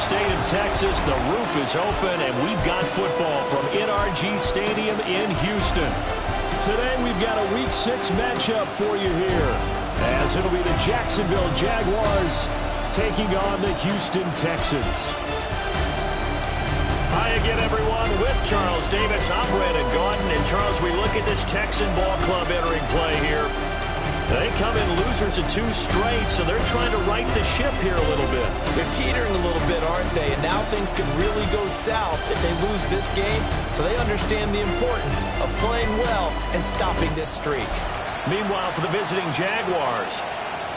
state of Texas, the roof is open, and we've got football from NRG Stadium in Houston. Today, we've got a Week 6 matchup for you here, as it'll be the Jacksonville Jaguars taking on the Houston Texans. Hi again, everyone, with Charles Davis. I'm Brandon Gaudin, and Charles, we look at this Texan ball club entering play here. They come in losers of 2 straight, so they're trying to right the ship here a little bit. They're teetering a little bit, aren't they? And now things could really go south if they lose this game, so they understand the importance of playing well and stopping this streak. Meanwhile, for the visiting Jaguars,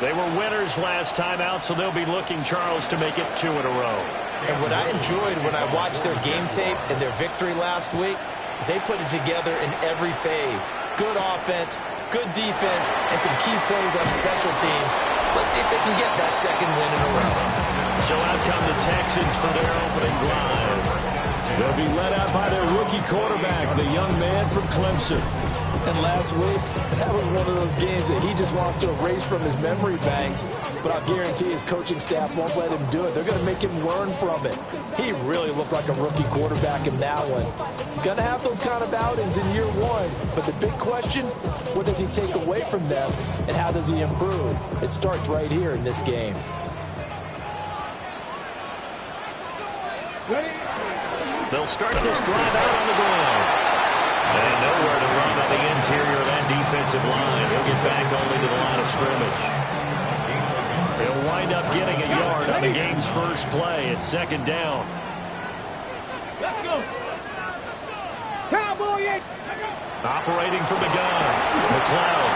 they were winners last time out, so they'll be looking, Charles, to make it 2 in a row. And what I enjoyed when I watched their game tape and their victory last week is they put it together in every phase. Good offense, good defense, and some key plays on special teams. Let's see if they can get that second win in a row. So out come the Texans for their opening drive. They'll be led out by their rookie quarterback, the young man from Clemson. And last week, that was one of those games that he just wants to erase from his memory banks. But I'll guarantee his coaching staff won't let him do it. They're going to make him learn from it. He really looked like a rookie quarterback in that one. Going to have those kind of outings in year 1. But the big question, what does he take away from them, and how does he improve? It starts right here in this game. They'll start this drive out on the ground. And nowhere to run on the interior of that defensive line. He'll get back only to the line of scrimmage. He'll wind up getting a yard on the game's first play. It's second down. Let's go. Cowboy. Operating from the gun. McLeod.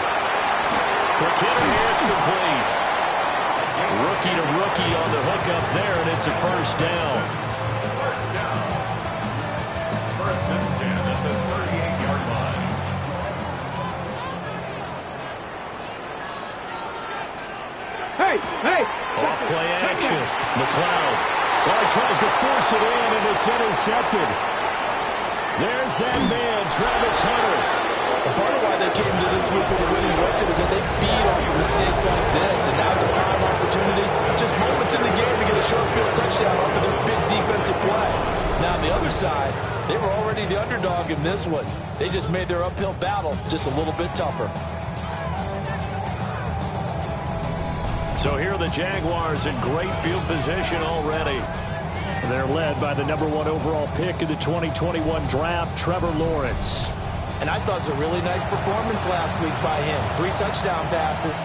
Quick hitter here. It's complete. Rookie to rookie on the hook up there, and it's a first down. First down. First and 10 at the 38-yard line. Hey! Off play action. McLeod. Well, he tries to force it in, and it's intercepted. There's that man, Travis Hunter. And part of why they came to this week with a winning record is that they feed off of mistakes like this. And now it's a prime opportunity, just moments in the game, to get a short field touchdown off of their big defensive play. Now, on the other side, they were already the underdog in this one. They just made their uphill battle just a little bit tougher. So here are the Jaguars in great field position already. They're led by the #1 overall pick in the 2021 draft, Trevor Lawrence. And I thought it was a really nice performance last week by him. 3 touchdown passes.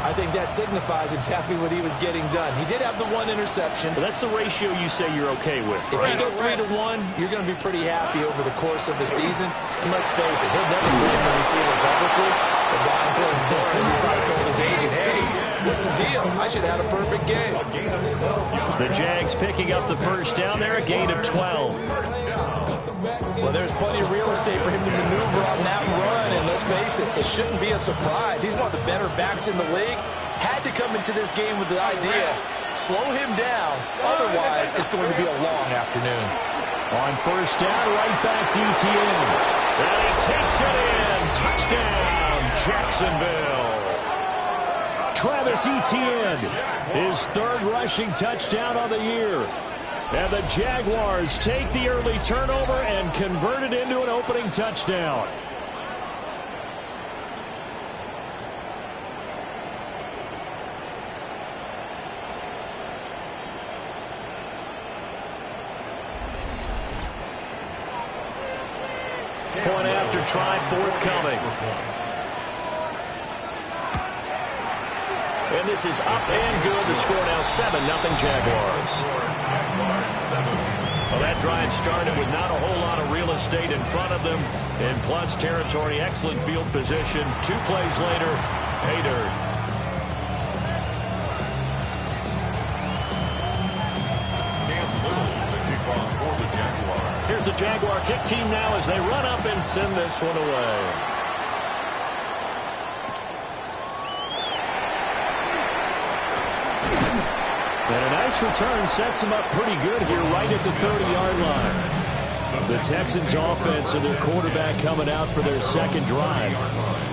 I think that signifies exactly what he was getting done. He did have the 1 interception. But that's the ratio you say you're okay with, right? If you go 3-to-1, you're going to be pretty happy over the course of the season. And let's face it, he'll never blame the receiver publicly. But behind closed doors, he probably told his agent, hey, what's the deal? I should have had a perfect game. The Jags picking up the first down there, a gain of 12. Well, there's plenty of real estate for him to maneuver on that run, and let's face it, it shouldn't be a surprise. He's one of the better backs in the league. Had to come into this game with the idea, slow him down, otherwise it's going to be a long afternoon. On first down, right back to Etienne. And he takes it in. Touchdown, Jacksonville. Travis Etienne, his 3rd rushing touchdown on the year. And the Jaguars take the early turnover and convert it into an opening touchdown. Point after try forthcoming. And this is up and good. The score now 7-0 Jaguars. Well, that drive started with not a whole lot of real estate in front of them. In plus territory, excellent field position. 2 plays later, pay dirt. Here's the Jaguar kick team now as they run up and send this one away. And a nice return sets him up pretty good here right at the 30-yard line. The Texans offense and their quarterback coming out for their second drive.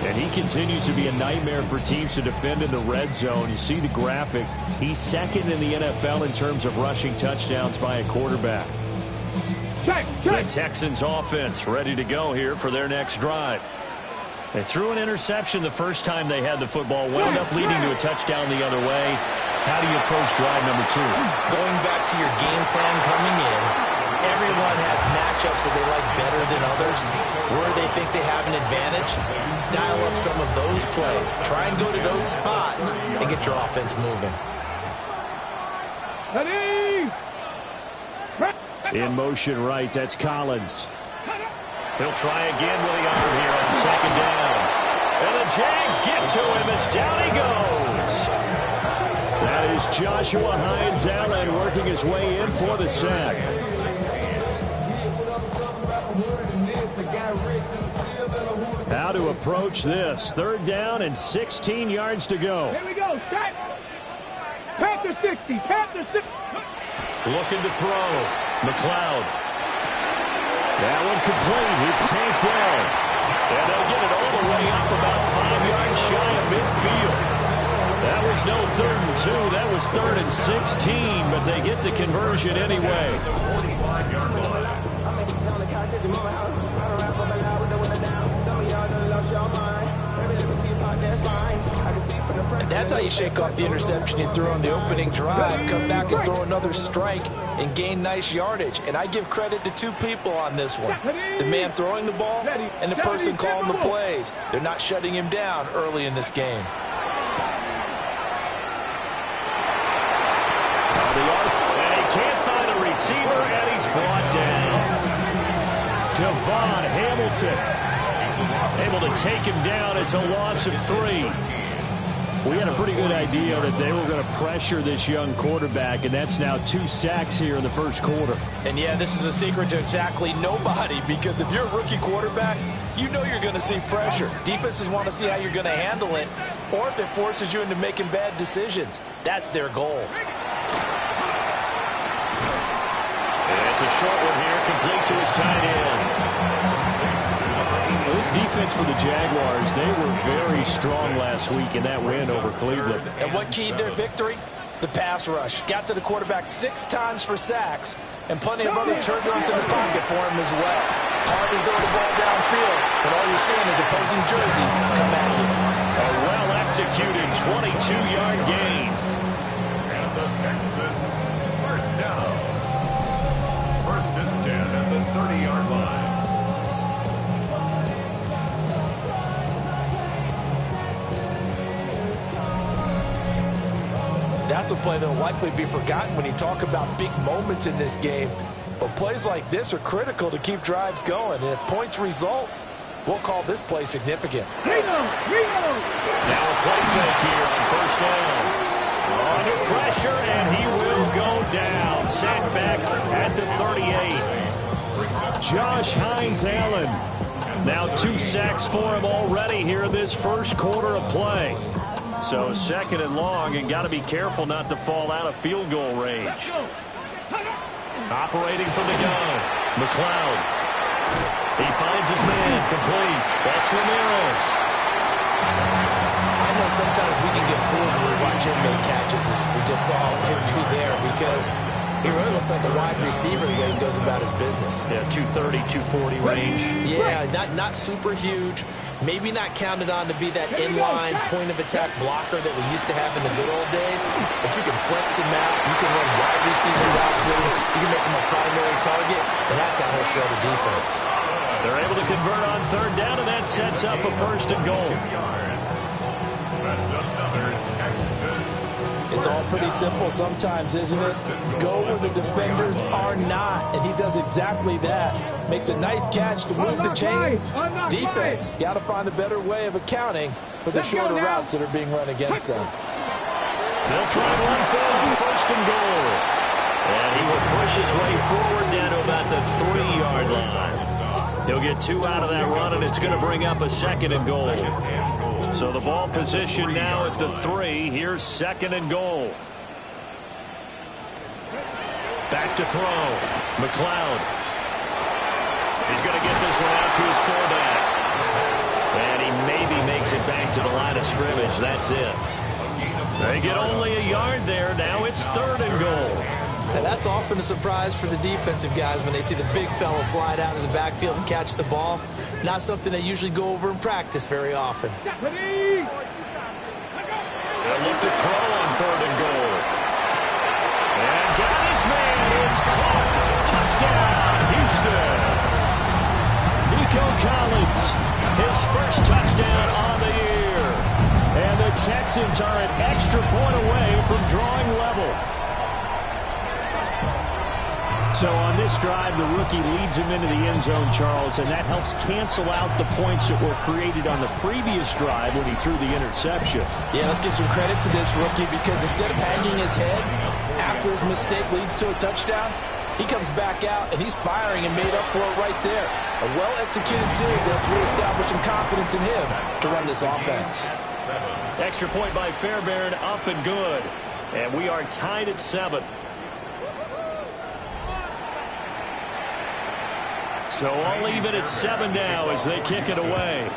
And he continues to be a nightmare for teams to defend in the red zone. You see the graphic. He's second in the NFL in terms of rushing touchdowns by a quarterback. The Texans offense ready to go here for their next drive. They threw an interception the first time they had the football, wound up leading to a touchdown the other way. How do you approach drive number 2? Going back to your game plan coming in, everyone has matchups that they like better than others. Where they think they have an advantage, dial up some of those plays. Try and go to those spots and get your offense moving. In motion right, that's Collins. He'll try again with the arm here on second down. And the Jags get to him as down he goes. That is Joshua Hines-Allen working his way in for the sack. How to approach this. Third down and 16 yards to go. Here we go. Panther 60. Panther 60. Looking to throw. McLeod. That one complete. It's tanked down. And they'll get it all the way up about 5 yards shy of midfield. That was no 3rd and 2. That was 3rd and 16, but they get the conversion anyway. And that's how you shake off the interception you threw on the opening drive. Come back and throw another strike and gain nice yardage. And I give credit to 2 people on this one. The man throwing the ball and the person calling the plays. They're not shutting him down early in this game. And he can't find a receiver, and he's brought down. Devon Hamilton able to take him down. It's a loss of 3. We had a pretty good idea that they were going to pressure this young quarterback, and that's now 2 sacks here in the first quarter. And yeah, this is a secret to exactly nobody, because if you're a rookie quarterback, you know you're going to see pressure. Defenses want to see how you're going to handle it, or if it forces you into making bad decisions. That's their goal. And it's a short one here, complete to his tight end. Well, this defense for the Jaguars, they were very strong last week in that win over Cleveland. And what keyed their victory? The pass rush. Got to the quarterback 6 times for sacks, and plenty of other turbulence in the pocket for him as well. Hard to throw the ball downfield, but all you're seeing is opposing jerseys come at you. A well-executed 22-yard gain. And the Texans first down. 1st and 10 at the 30-yard line. That's a play that will likely be forgotten when you talk about big moments in this game. But plays like this are critical to keep drives going. And if points result, we'll call this play significant. Now a play fake here on 1st down. Under pressure, and he will go down. Sacked back at the 38. Josh Hines-Allen. Now 2 sacks for him already here in this first quarter of play. So 2nd and long, and got to be careful not to fall out of field goal range. Operating from the gun, McLeod. He finds his man, complete. That's Ramirez. I know sometimes we can get fooled when we watch him make catches, as we just saw him do there, because he really looks like a wide receiver the way he goes about his business. Yeah, 230, 240 range. Yeah, not super huge. Maybe not counted on to be that inline point-of-attack blocker that we used to have in the good old days. But you can flex him out. You can run wide receiver routes with him. You can make him a primary target, and that's how he'll show the defense. They're able to convert on 3rd down, and that sets up a 1st and goal. That's another Texans. It's all pretty simple sometimes, isn't it? Go where the defenders are not, and he does exactly that. Makes a nice catch to move the chains. Defense, got to find a better way of accounting for the shorter routes that are being run against them. They'll try and run forward, 1st and goal. And he will push his way forward down to about the 3-yard line. He'll get 2 out of that run, and it's going to bring up a 2nd and goal. So the ball position now at the 3. Here's 2nd and goal. Back to throw. McLeod. He's going to get this one out to his fullback. And he maybe makes it back to the line of scrimmage. That's it. They get only a yard there. Now it's 3rd and goal. And that's often a surprise for the defensive guys when they see the big fella slide out of the backfield and catch the ball. Not something they usually go over in practice very often. They'll look to throw on 3rd and goal. And got his man. It's caught. Touchdown, Houston. Nico Collins, his first touchdown on the year. And the Texans are an extra point away from drawing level. So on this drive, the rookie leads him into the end zone, Charles, and that helps cancel out the points that were created on the previous drive when he threw the interception. Yeah, let's give some credit to this rookie because instead of hanging his head after his mistake leads to a touchdown, he comes back out and he's firing and made up for it right there. A well-executed series that's reestablishing confidence in him to run this offense. Extra point by Fairbairn, up and good. And we are tied at 7. So all even at 7 now as they kick it away.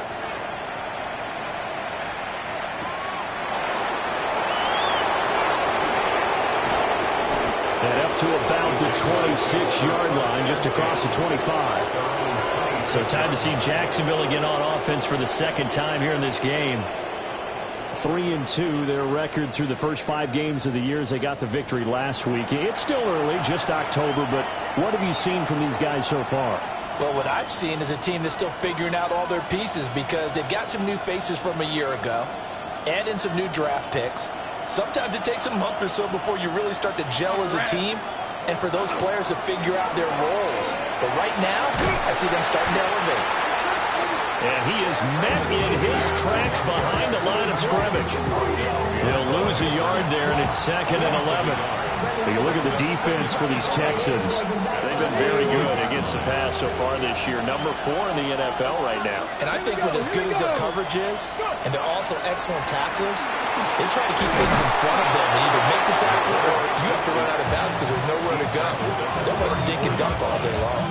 And up to about the 26-yard line, just across the 25. So time to see Jacksonville again on offense for the second time here in this game. 3-2, their record through the first 5 games of the year as they got the victory last week. It's still early, just October, but what have you seen from these guys so far? Well, what I've seen is a team that's still figuring out all their pieces because they've got some new faces from a year ago and in some new draft picks. Sometimes it takes a month or so before you really start to gel as a team and for those players to figure out their roles. But right now, I see them starting to elevate. And he is met in his tracks behind the line of scrimmage. He'll lose a yard there, and it's 2nd and 11. You look at the defense for these Texans. They've been very good against the pass so far this year. Number 4 in the NFL right now. And I think with as good as their coverage is, and they're also excellent tacklers, they try to keep things in front of them and either make the tackle or you have to run out of bounds because there's nowhere to go. They'll let them dink and dunk all day long.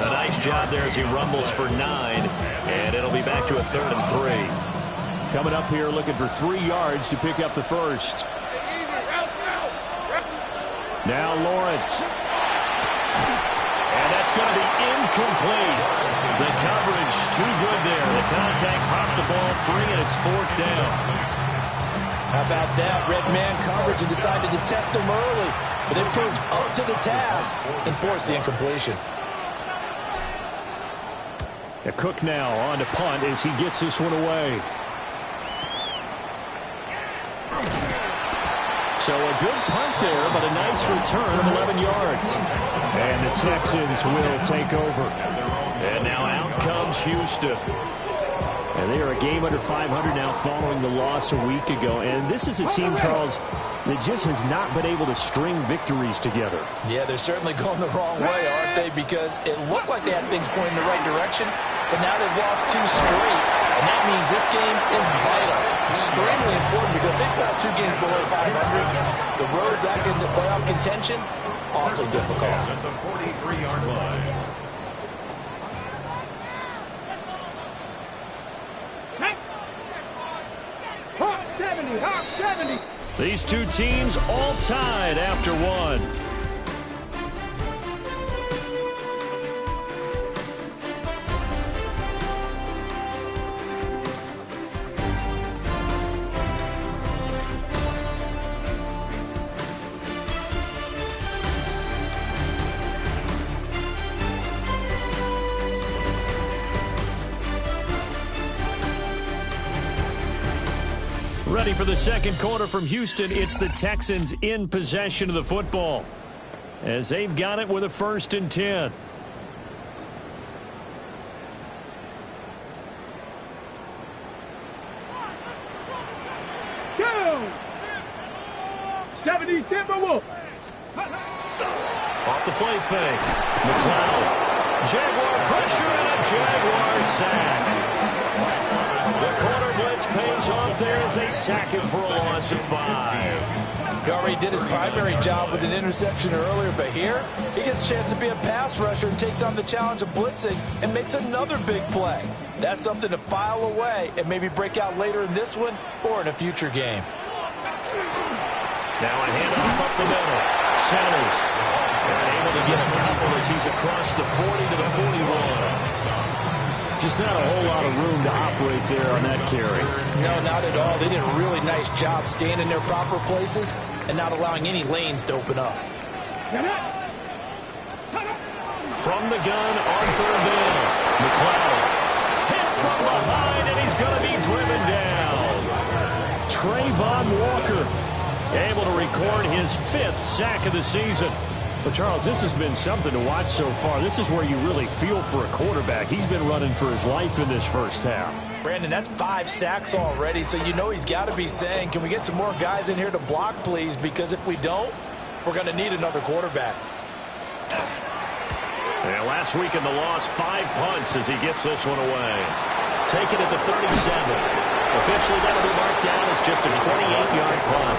A nice job there as he rumbles for 9, and it'll be back to a 3rd and 3. Coming up here looking for 3 yards to pick up the first. Now Lawrence. And that's going to be incomplete. The coverage too good there. The contact popped the ball free, and it's 4th down. How about that? Red man coverage and decided to test him early, but it proved up to the task and forced the incompletion. Cook now on to punt as he gets this one away. So a good punt there, but a nice return of 11 yards. And the Texans will take over. And now out comes Houston. And they are a game under 500 now following the loss a week ago. And this is a team, Charles, that just has not been able to string victories together. Yeah, they're certainly going the wrong way, aren't they? Because it looked like they had things pointing in the right direction, but now they've lost 2 straight. And that means this game is vital. Extremely important because they fall 2 games below 500. The road back into playoff contention, awfully difficult. At the 43-yard line. Hawk 70, Hawk 70. These two teams all tied after 1. Ready for the second quarter from Houston. It's the Texans in possession of the football as they've got it with a 1st and 10. Go! 70 Timberwolves. Off the play fake. McLeod. Jaguar pressure and a Jaguar sack. The corner blitz pays goes off there as they sack him for a loss of 5. He already did his primary job with an interception earlier, but here he gets a chance to be a pass rusher and takes on the challenge of blitzing and makes another big play. That's something to file away and maybe break out later in this one or in a future game. Now a handoff up the middle. Sanders able to get a couple as he's across the 40 to the 41. Just not a whole lot of room to operate there on that carry. No, not at all. They did a really nice job staying in their proper places and not allowing any lanes to open up. From the gun on third down. McLeod hit from behind, and he's going to be driven down. Trayvon Walker able to record his 5th sack of the season. But, Charles, this has been something to watch so far. This is where you really feel for a quarterback. He's been running for his life in this first half. Brandon, that's 5 sacks already, so you know he's got to be saying, can we get some more guys in here to block, please? Because if we don't, we're going to need another quarterback. And last week in the loss, 5 punts as he gets this one away. Taken at the 37. Officially that'll be marked down as just a 28-yard punt.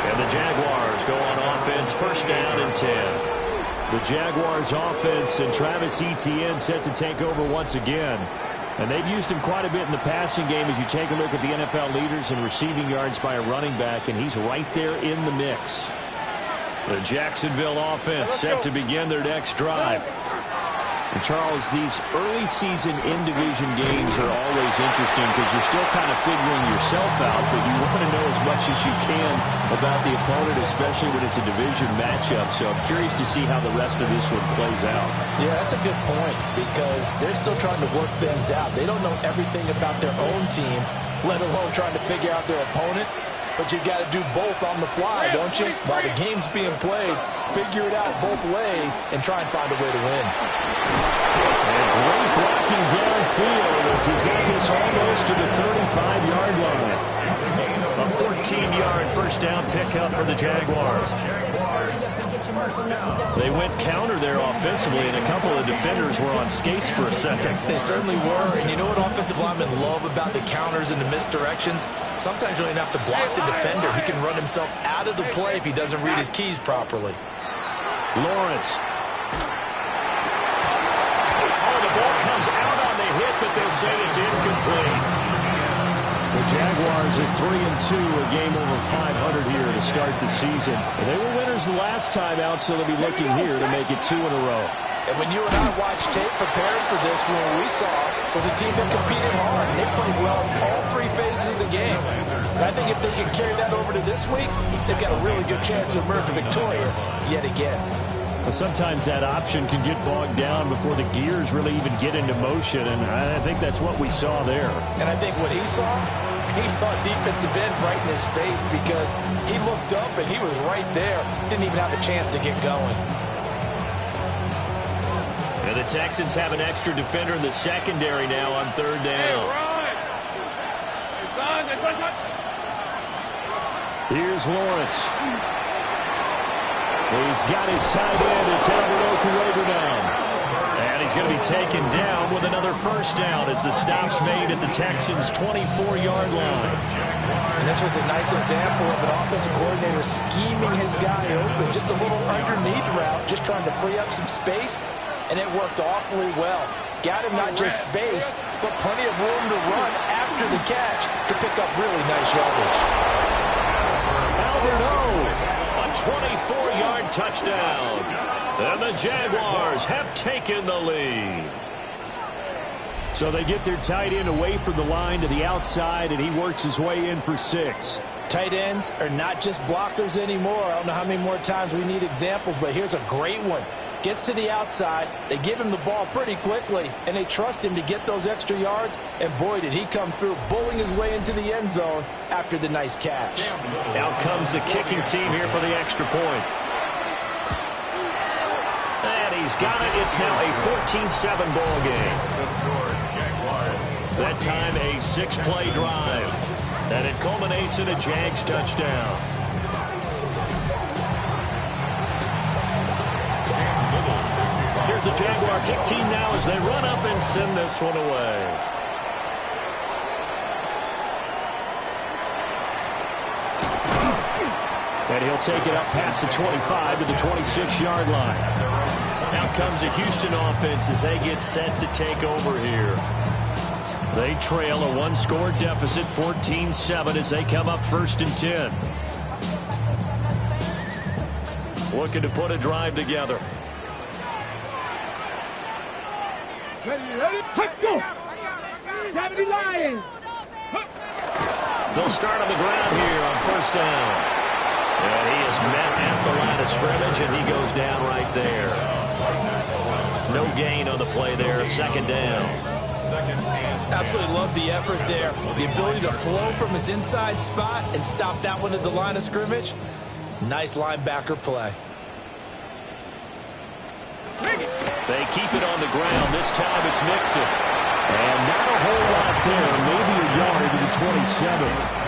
And the Jaguars go on offense, first down and 10. The Jaguars offense and Travis Etienne set to take over once again. And they've used him quite a bit in the passing game as you take a look at the NFL leaders in receiving yards by a running back, and he's right there in the mix. The Jacksonville offense set to begin their next drive. And Charles, these early season in-division games are always interesting because you're still kind of figuring yourself out, but you want to know as much as you can about the opponent, especially when it's a division matchup. So I'm curious to see how the rest of this one plays out. Yeah, that's a good point because they're still trying to work things out. They don't know everything about their own team, let alone trying to figure out their opponent. But you've got to do both on the fly, don't you? While the game's being played, figure it out both ways and try and find a way to win. And great blocking downfield as he's got this almost to the 35-yard line. A 14-yard first down pickup for the Jaguars. They went counter there offensively, and a couple of defenders were on skates for a second. They certainly were, and you know what offensive linemen love about the counters and the misdirections? Sometimes you don't even have to block the defender. He can run himself out of the play if he doesn't read his keys properly. Lawrence. Oh, the ball comes out on the hit, but they'll say it's incomplete. The Jaguars at 3-2, a game over 500 here to start the season. And they were winners the last time out, so they'll be looking here to make it 2 in a row. And when you and I watched tape preparing for this, what we saw was a team that competed hard. They played well in all 3 phases of the game. And I think if they can carry that over to this week, they've got a really good chance to emerge victorious yet again. Well, sometimes that option can get bogged down before the gears really even get into motion, and I think that's what we saw there. And I think what he saw defensive end right in his face because he looked up and he was right there. Didn't even have a chance to get going. And the Texans have an extra defender in the secondary now on third down. Here's Lawrence. He's got his tight end. It's Albert Okuroga now. And he's going to be taken down with another first down as the stop's made at the Texans' 24-yard line. And this was a nice example of an offensive coordinator scheming his guy open. Just a little underneath route, just trying to free up some space, and it worked awfully well. Got him not just space, but plenty of room to run after the catch to pick up really nice yardage. Albert O, a 24-yard touchdown. And the Jaguars have taken the lead. So they get their tight end away from the line to the outside, and he works his way in for 6. Tight ends are not just blockers anymore. I don't know how many more times we need examples, but here's a great one. Gets to the outside, they give him the ball pretty quickly, and they trust him to get those extra yards, and boy, did he come through, bowling his way into the end zone after the nice catch. Out comes the kicking team here for the extra point. And he's got it. It's now a 14-7 ball game. That time a 6-play drive. And it culminates in a Jags touchdown. Here's the Jaguar kick team now as they run up and send this one away. And he'll take it up past the 25 to the 26-yard line. Now comes the Houston offense as they get set to take over here. They trail a one-score deficit, 14-7, as they come up 1st and 10. Looking to put a drive together. Ready, let's go. 70 Lions. They'll start on the ground here on 1st down. And he is met at the line of scrimmage, and he goes down right there. No gain on the play there, 2nd down. Absolutely love the effort there. The ability to flow from his inside spot and stop that one at the line of scrimmage. Nice linebacker play. They keep it on the ground. This time it's Mixon. And not a whole lot there. Maybe a yard to the 27.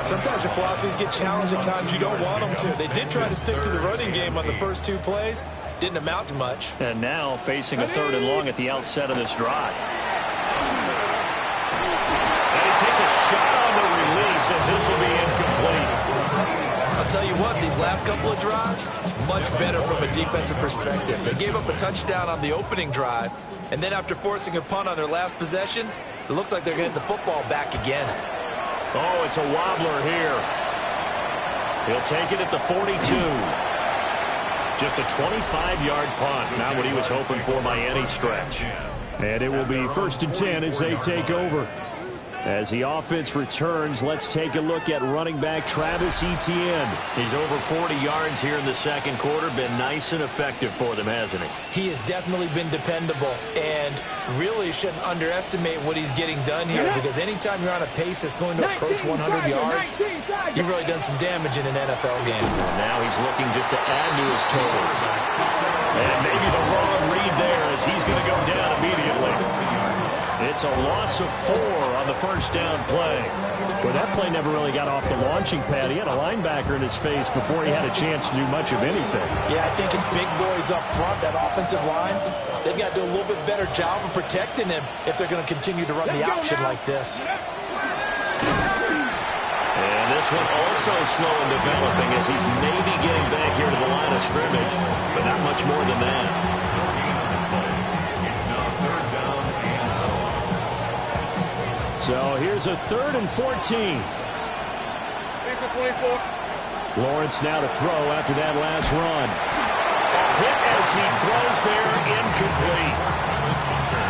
Sometimes your philosophies get challenged at times you don't want them to. They did try to stick to the running game on the first 2 plays. Didn't amount to much. And now facing a 3rd and long at the outset of this drive. And he takes a shot on the release as this will be incomplete. I'll tell you what, these last couple of drives, much better from a defensive perspective. They gave up a touchdown on the opening drive, and then after forcing a punt on their last possession, it looks like they're getting the football back again. Oh, it's a wobbler here. He'll take it at the 42. Just a 25-yard punt, not what he was hoping for by any stretch. And it will be 1st and 10 as they take over. As the offense returns, let's take a look at running back Travis Etienne. He's over 40 yards here in the 2nd quarter. Been nice and effective for them, hasn't he? He has definitely been dependable, and really shouldn't underestimate what he's getting done here, because anytime you're on a pace that's going to approach 100 yards, you've really done some damage in an NFL game. Well, now he's looking just to add to his totals. And maybe the wrong read there as he's going to go down immediately. It's a loss of 4 on the 1st down play. Well, that play never really got off the launching pad. He had a linebacker in his face before he had a chance to do much of anything. Yeah, I think it's big boys up front, that offensive line. They've got to do a little bit better job of protecting him if they're going to continue to run the option like this. And this one also slow in developing as he's maybe getting back here to the line of scrimmage, but not much more than that. So here's a 3rd and 14. Lawrence now to throw after that last run. A hit as he throws there, incomplete.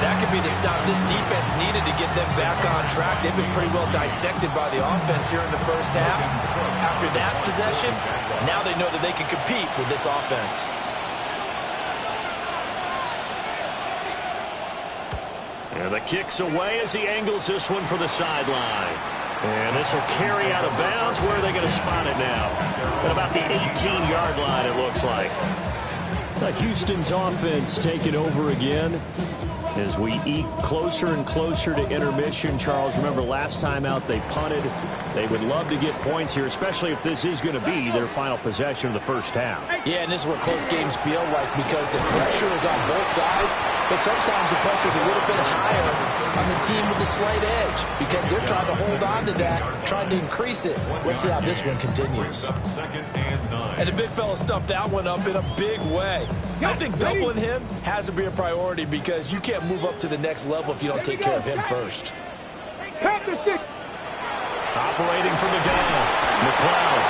That could be the stop this defense needed to get them back on track. They've been pretty well dissected by the offense here in the 1st half. After that possession, now they know that they can compete with this offense. And the kick's away as he angles this one for the sideline. And this will carry out of bounds. Where are they going to spot it now? At about the 18-yard line, it looks like. Houston's offense taking over again as we eke closer and closer to intermission. Charles, remember last time out they punted. They would love to get points here, especially if this is going to be their final possession of the 1st half. Yeah, and this is what close games feel like because the pressure is on both sides, but sometimes the pressure is a little bit higher on the team with the slight edge because they're trying to hold on to that, trying to increase it. Let's see how this one continues. And the big fella stuffed that one up in a big way. I think doubling him has to be a priority because you can't move up to the next level if you don't take care of him first. Operating from the gun, McLeod.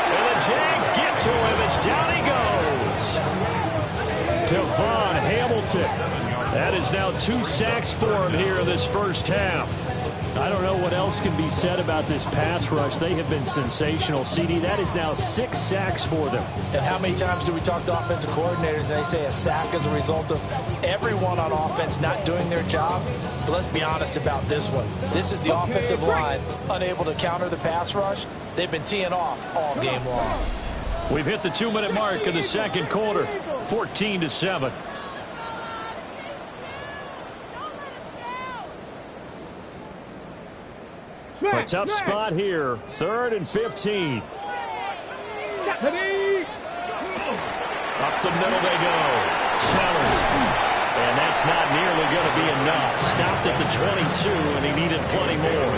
And the Jags get to him as down he goes. Devon Hamilton. That is now 2 sacks for him here in this 1st half. I don't know what else can be said about this pass rush. They have been sensational. CD, that is now 6 sacks for them. And how many times do we talk to offensive coordinators and they say a sack as a result of everyone on offense not doing their job? But let's be honest about this one. This is the offensive line unable to counter the pass rush. They've been teeing off all game long. We've hit the 2-minute mark of the 2nd quarter, 14-7. A tough spot here, 3rd and 15. Up the middle they go. Sellers. And that's not nearly going to be enough. Stopped at the 22, and he needed plenty more.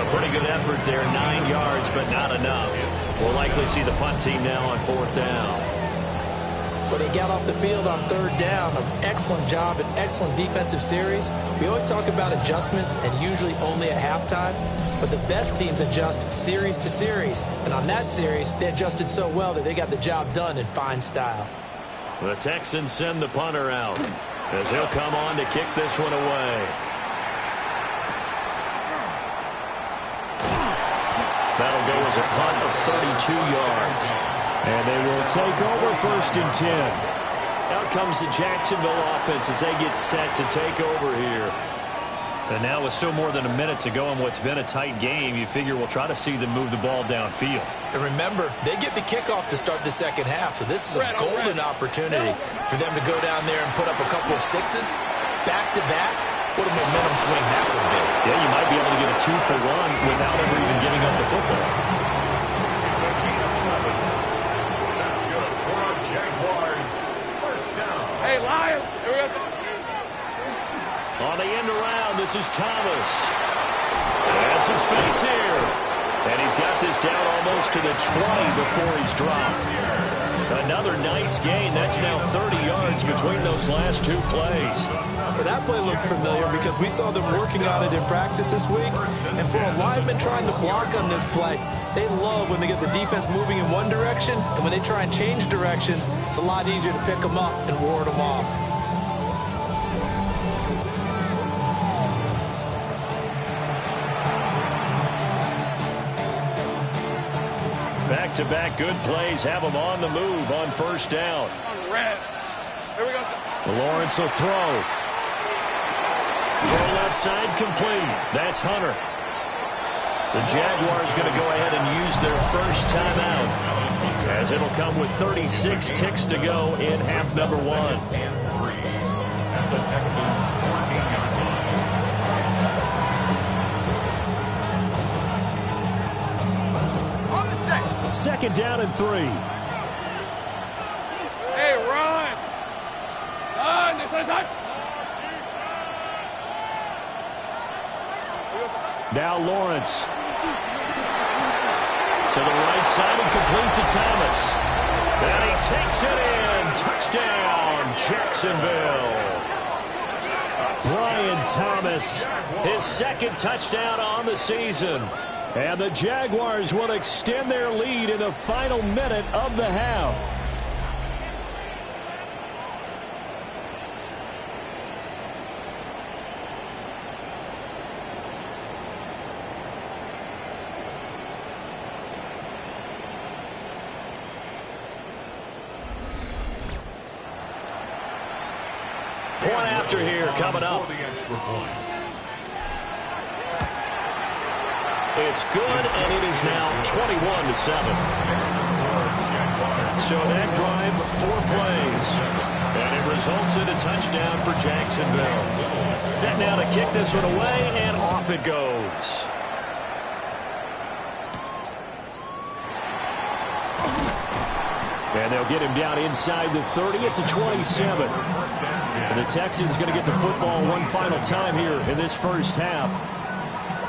A pretty good effort there, 9 yards, but not enough. We'll likely see the punt team now on 4th down. Well, they got off the field on 3rd down. An excellent job, an excellent defensive series. We always talk about adjustments and usually only at halftime, but the best teams adjust series to series. And on that series, they adjusted so well that they got the job done in fine style. The Texans send the punter out as he'll come on to kick this one away. That'll go as a punt of 32 yards. And they will take over 1st and 10. Out comes the Jacksonville offense as they get set to take over here. And now with still more than a minute to go in what's been a tight game, you figure we'll try to see them move the ball downfield. And remember, they get the kickoff to start the second half, so this is a golden opportunity for them to go down there and put up a couple of sixes back-to-back. What a momentum swing that would be. Yeah, you might be able to get a 2-for-1 without ever even giving up the football. It's a gain of 11. That's good for a Jaguars. 1st down. Hey, Lions. Here we go. On the end around, this is Thomas. Has some space here. And he's got this down almost to the 20 before he's dropped. Another nice gain. That's now 30 yards between those last 2 plays. Well, that play looks familiar because we saw them working on it in practice this week. And for a lineman trying to block on this play, they love when they get the defense moving in one direction. And when they try and change directions, it's a lot easier to pick them up and ward them off. Back-to-back good plays have them on the move on 1st down. Red. Here we go. Lawrence will throw. Throw left side complete. That's Hunter. The Jaguars going to go ahead and use their first timeout as it'll come with 36 ticks to go in half number 1. And 3 at the Texans' 14-yard line. On the set. 2nd down and 3. Hey, run. Run. This is Now Lawrence. To the right side and complete to Thomas. And he takes it in. Touchdown, Jacksonville. Brian Thomas. His 2nd touchdown on the season. And the Jaguars will extend their lead in the final minute of the half. Point after here coming up. For the extra point. It's good, and it is now 21-7. So that drive, 4 plays. And it results in a touchdown for Jacksonville. Set now to kick this one away, and off it goes. And they'll get him down inside the 30 at the 27. And the Texans going to get the football one final time here in this first half.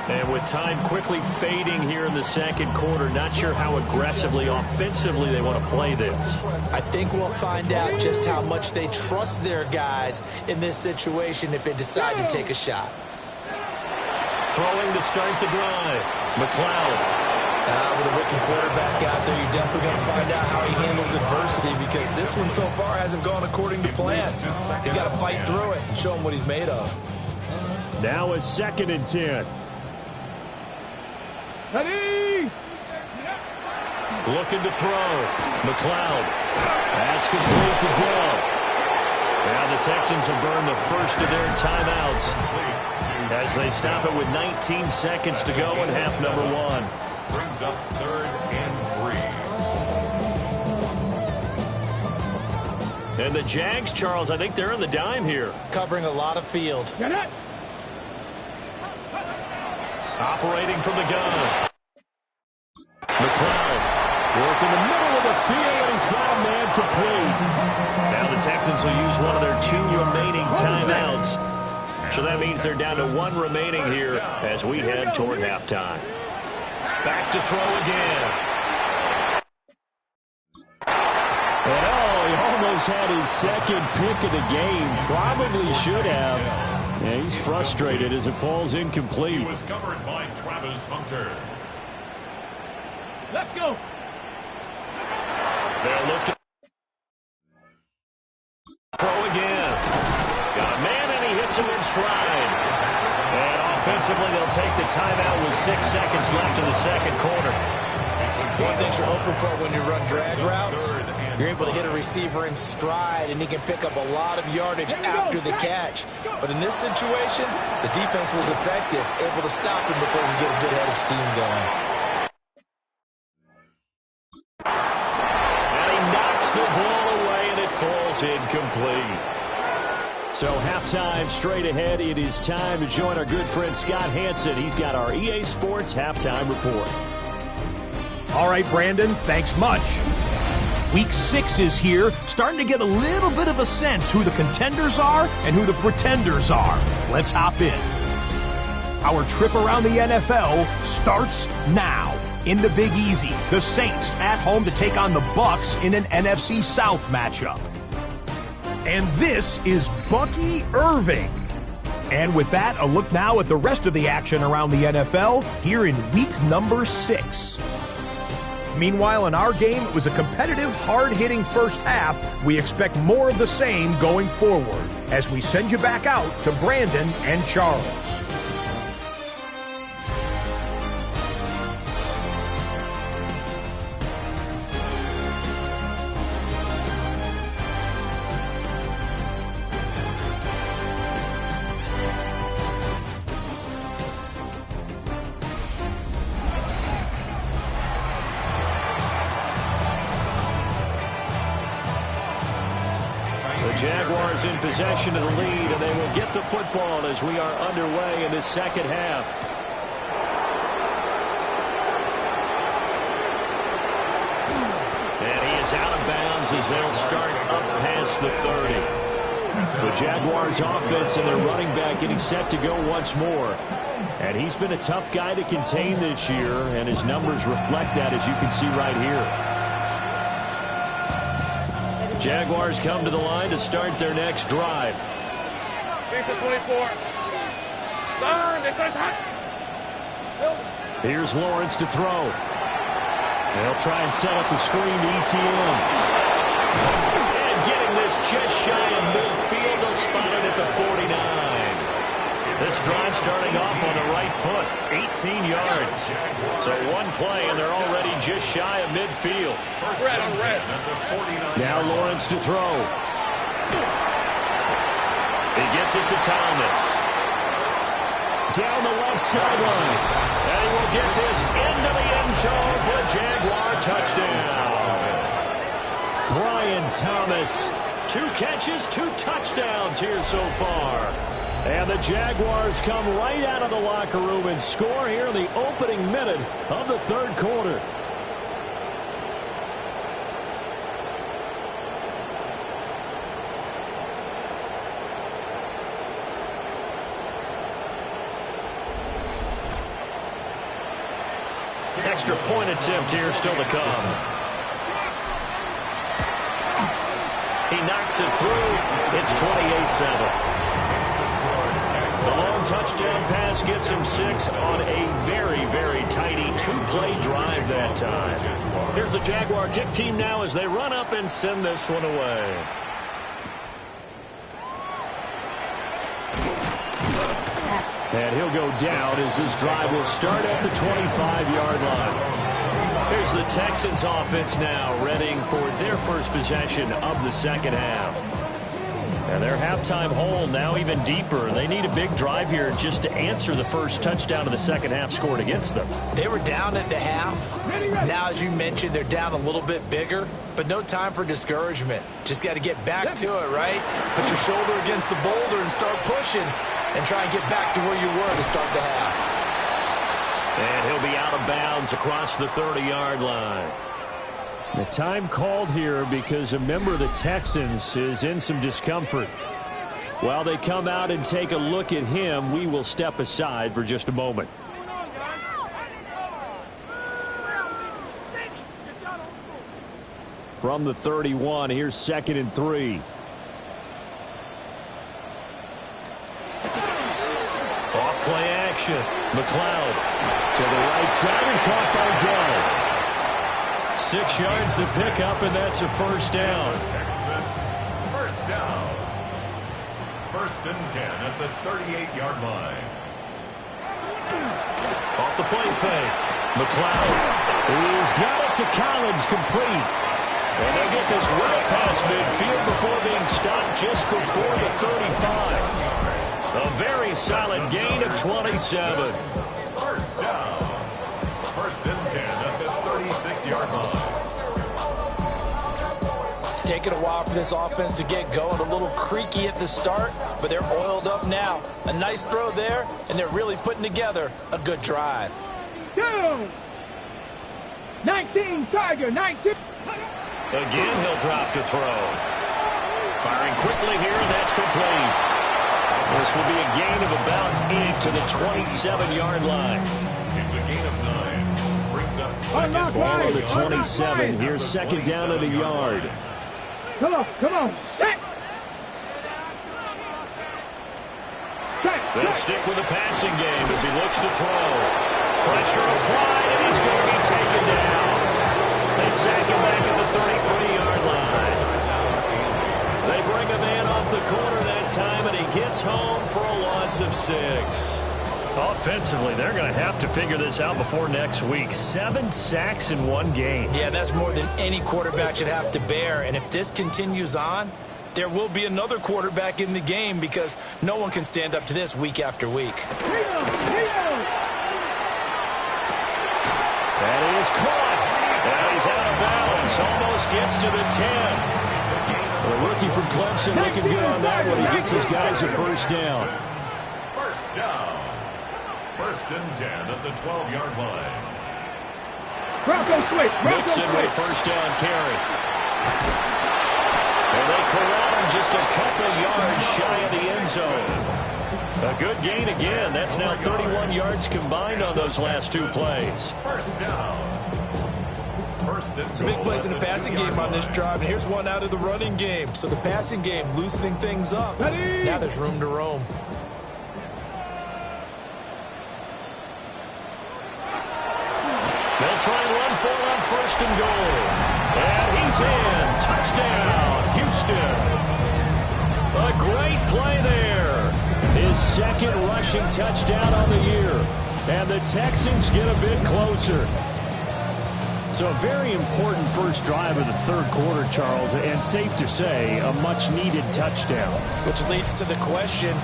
And with time quickly fading here in the 2nd quarter, not sure how aggressively, offensively they want to play this. I think we'll find out just how much they trust their guys in this situation if they decide to take a shot. Throwing to start the drive. McLeod. With a rookie quarterback out there, you're definitely going to find out how he handles adversity because this one so far hasn't gone according to plan. He's got to fight through it and show him what he's made of. Now a 2nd and 10. Ready. Looking to throw. McLeod. That's complete to Dell. Now the Texans have burned the first of their timeouts as they stop it with 19 seconds to go in half number 1. Brings up 3rd and 3. And the Jags, Charles, I think they're on the dime here. Covering a lot of field. Get it. Operating from the gun. McLeod working the middle of the field, and he's got a man complete. Now the Texans will use one of their 2 remaining timeouts. So that means they're down to 1 remaining here as we head toward halftime. Back to throw again. Well, he almost had his second pick of the game. Probably should have. Yeah, he's frustrated as it falls incomplete. He was covered by Travis Hunter. Let's go. They'll look to throw again. Got a man, and he hits him in stride. And offensively, they'll take the timeout with 6 seconds left in the second quarter. One thing you're hoping for when you run drag routes, you're able to hit a receiver in stride, and he can pick up a lot of yardage after the catch. But in this situation, the defense was effective, able to stop him before he could get a good head of steam going. And he knocks the ball away, and it falls incomplete. So halftime straight ahead. It is time to join our good friend Scott Hansen. He's got our EA Sports halftime report. All right, Brandon, thanks much. Week 6 is here, starting to get a little bit of a sense who the contenders are and who the pretenders are. Let's hop in. Our trip around the NFL starts now. In the Big Easy, the Saints at home to take on the Bucs in an NFC South matchup. And this is Bucky Irving. And with that, a look now at the rest of the action around the NFL here in week number 6. Meanwhile, in our game, it was a competitive, hard-hitting first half. We expect more of the same going forward as we send you back out to Brandon and Charles. Jaguars in possession of the lead, and they will get the football as we are underway in this second half. And he is out of bounds as they'll start up past the 30. The Jaguars offense and their running back getting set to go once more. And he's been a tough guy to contain this year, and his numbers reflect that, as you can see right here. Jaguars come to the line to start their next drive. Here's the 24. Here's Lawrence to throw. They'll try and set up the screen to ETN. And getting this just shy of midfield, they'll spot it at the 49. This drive starting off on the right foot, 18 yards. So one play, and they're already just shy of midfield. Red on red. Now Lawrence to throw. He gets it to Thomas. Down the left sideline. And he will get this into the end zone for a Jaguar touchdown. Brian Thomas, 2 catches, 2 touchdowns here so far. And the Jaguars come right out of the locker room and score here in the opening minute of the third quarter. Extra point attempt here still to come. He knocks it through. It's 28-7. The long touchdown pass gets him 6 on a very, very tidy 2-play drive that time. Here's the Jaguar kick team now as they run up and send this one away. And he'll go down as this drive will start at the 25-yard line. Here's the Texans offense now, readying for their first possession of the second half. And their halftime hole now even deeper. They need a big drive here just to answer the first touchdown of the second half scored against them. They were down at the half. Now, as you mentioned, they're down a little bit bigger, but no time for discouragement. Just got to get back to it, right? Put your shoulder against the boulder and start pushing and try and get back to where you were to start the half. And he'll be out of bounds across the 30-yard line. The time called here because a member of the Texans is in some discomfort. While they come out and take a look at him, we will step aside for just a moment. From the 31, here's 2nd and 3. Off-play action. McLeod to the right side and caught by Dell. 6 yards to pick up, and that's a first down. Texans, first down. 1st and 10 at the 38-yard line. Off the play fake. McLeod. He's got it to Collins, complete. And they get this well past midfield before being stopped just before the 35. A very solid gain of 27. First down. 1st and 10 at the 36-yard line. It's taken a while for this offense to get going. A little creaky at the start, but they're oiled up now. A nice throw there, and they're really putting together a good drive. 19, Tiger, 19. Again, he'll drop to throw. Firing quickly here, and that's complete. This will be a gain of about 8 to the 27-yard line. It's a gain of 9. Brings up second. Ball on the 27. Here's 2nd down of the yard. Come on, set. They'll stick with the passing game as he looks to throw. Pressure applied, and he's going to be taken down. They sack him back at the 33-yard line. They bring a man off the corner that time, and he gets home for a loss of 6. Offensively, they're going to have to figure this out before next week. 7 sacks in one game. Yeah, that's more than any quarterback should have to bear. And if this continues on, there will be another quarterback in the game because no one can stand up to this week after week. That is caught. And he's out of bounds. Almost gets to the 10. The rookie from Clemson looking good on that one. He gets his guys a first down. First down. 1st and 10 at the 12-yard line. Bronco switch. Mixon with a first down carry. And they corral him just a couple yards shy of the end zone. A good gain again. That's now 31 yards combined on those last 2 plays. First down. Some big plays in the passing game on this drive, and here's one out of the running game. So the passing game loosening things up. Now there's room to roam. They'll try and run for it on 1st and goal. And he's in. Touchdown, Houston. A great play there. His 2nd rushing touchdown on the year. And the Texans get a bit closer. So a very important first drive of the 3rd quarter, Charles, and safe to say, a much-needed touchdown. Which leads to the question,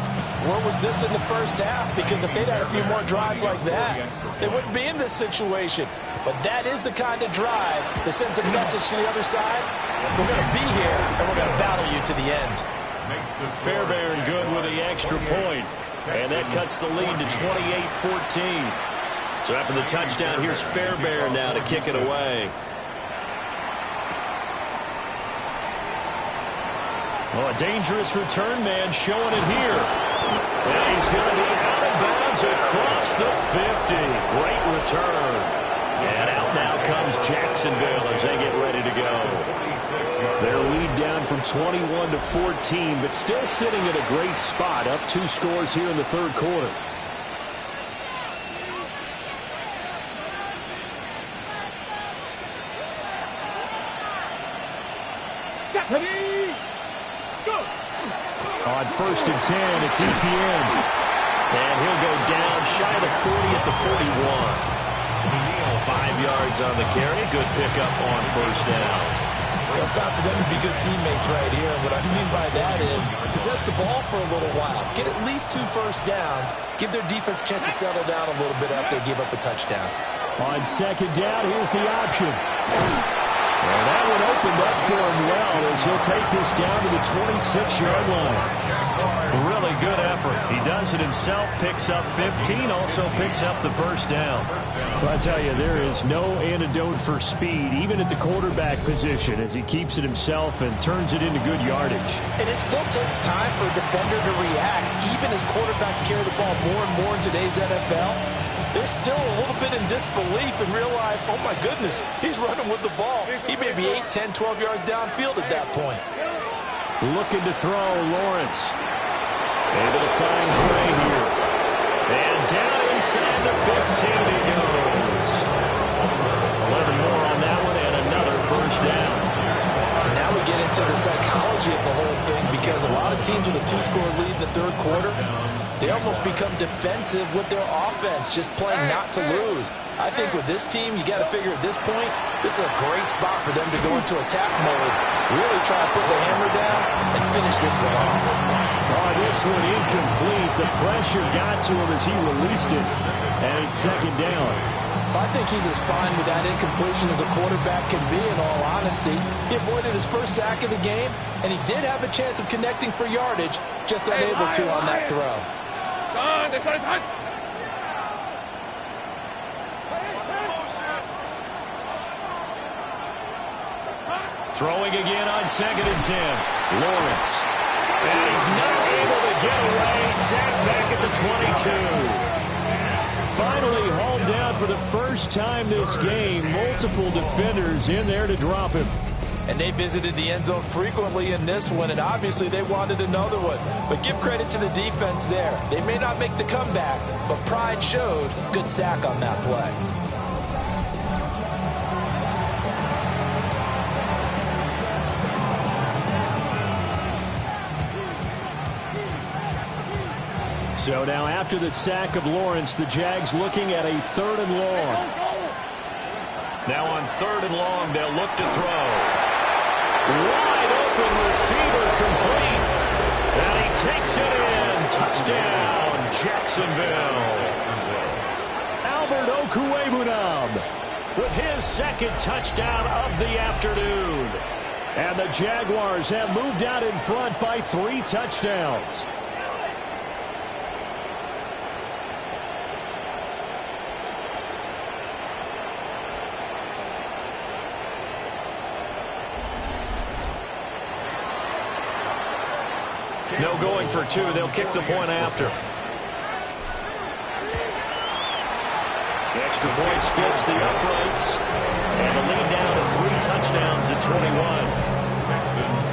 where was this in the first half? Because if they'd had a few more drives like that, they wouldn't be in this situation. But that is the kind of drive that sends a message to the other side. We're going to be here, and we're going to battle you to the end. Fairbairn good with the extra point. And that cuts the lead to 28-14. So after the touchdown, here's Fairbairn now to kick it away. Well, a dangerous return man showing it here. And he's going to be out of bounds across the 50. Great return. And out now comes Jacksonville as they get ready to go. Their lead down from 21 to 14, but still sitting in a great spot, up 2 scores here in the 3rd quarter. On 1st and 10, it's Etienne. And he'll go down shy of the 40 at the 41. 5 yards on the carry. Good pickup on 1st down. Well, it's time for them to be good teammates right here. And what I mean by that is possess the ball for a little while. Get at least 2 first downs. Give their defense a chance to settle down a little bit after they give up a touchdown. On 2nd down, here's the option. And that one opened up for him well as he'll take this down to the 26-yard line. Really good effort. He does it himself, picks up 15, also picks up the first down. Well, I tell you, there is no antidote for speed, even at the quarterback position, as he keeps it himself and turns it into good yardage. And it still takes time for a defender to react, even as quarterbacks carry the ball more and more in today's NFL. They're still a little bit in disbelief and realize, oh my goodness, he's running with the ball. He may be 8, 10, 12 yards downfield at that point. Looking to throw, Lawrence. Able to find Gray here. And down inside the 15 he goes. 11 more on that one and another first down. And now we get into the psychology of the whole thing, because a lot of teams with a 2-score lead in the third quarter, they almost become defensive with their offense, just playing not to lose. I think with this team, you got to figure at this point, this is a great spot for them to go into attack mode, really try to put the hammer down and finish this one off. Oh, this one incomplete. The pressure got to him as he released it, and it's second down. I think he's as fine with that incompletion as a quarterback can be, in all honesty. He avoided his first sack of the game, and he did have a chance of connecting for yardage, just unable to on that throw. Throwing again on 2nd and 10. Lawrence. And he's not able to get away. Sacked back at the 22. Finally hauled down for the first time this game. Multiple defenders in there to drop him. And they visited the end zone frequently in this one, and obviously they wanted another one. But give credit to the defense there. They may not make the comeback, but pride showed. Good sack on that play. So now after the sack of Lawrence, the Jags looking at a 3rd and long. Now on 3rd and long, they'll look to throw. Wide open receiver complete. And he takes it in. Touchdown, Jacksonville. Albert Okwuegbunam With his 2nd touchdown of the afternoon. And the Jaguars have moved out in front by 3 touchdowns. No going for 2. They'll kick the point after. The extra point splits the uprights. And the lead down to 3 touchdowns at 21. Texans